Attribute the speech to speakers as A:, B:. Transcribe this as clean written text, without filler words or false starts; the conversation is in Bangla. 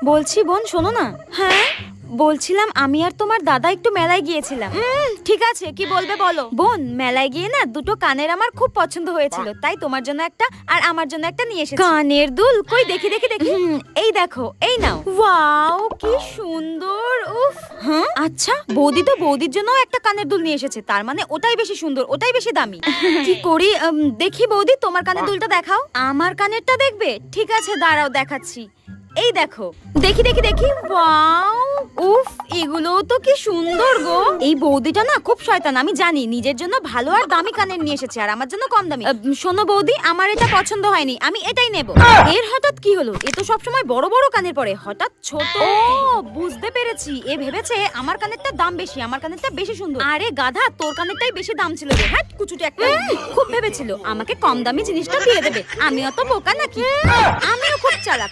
A: বলছি বোন শোনো না। হ্যাঁ বলছিলাম আমি আর তোমার দাদা একটু মেলায় গিয়েছিলাম। ঠিক আছে কি বলবে বলো। বোন মেলায় গিয়ে না দুটো কানের আমার খুব পছন্দ হয়েছিল, তাই তোমার জন্য একটা আর আমার জন্য একটা নিয়ে এসেছি। কানের দুল কই দেখি দেখি দেখি। এই দেখো এই নাও। ওয়াও কি সুন্দর। উফ হ্যাঁ আচ্ছা বৌদি তো বৌদির জন্য একটা কানের দুল নিয়ে এসেছে, তার মানে ওটাই বেশি সুন্দর, ওটাই বেশি দামি। কি করি দেখি বৌদি তোমার কানের দুলটা দেখাও। আমার কানেরটা দেখবে? ঠিক আছে দাঁড়াও দেখাচ্ছি। এই দেখো দেখি দেখি দেখি। ওয়াও উফ এগুলো তো কি সুন্দর গো। এই বৌদিটা না খুব শয়তান, আমি জানি। নিজের জন্য ভালো আর দামি কানের নিয়ে এসেছে আর আমার জন্য কম দামি। শোনো বৌদি আমার এটা পছন্দ হয়নি, আমি এটাই নেব। এর হঠাৎ কি হলো? এ তো সবসময় বড় বড় কানের পরে, হঠাৎ ছোট। ও বুঝতে পেরেছি, এ ভেবেছে আমার কানেরটা দাম বেশি, আমার কানেরটা বেশি সুন্দর। আরে গাধা তোর কানেরটাই বেশি দাম ছিল রে। হ্যাঁ কুচুটে একটা। খুব ভেবেছিল আমাকে কম দামি জিনিসটা দিয়ে দেবে। আমি অত বোকা নাকি? আমিও খুব চালাক।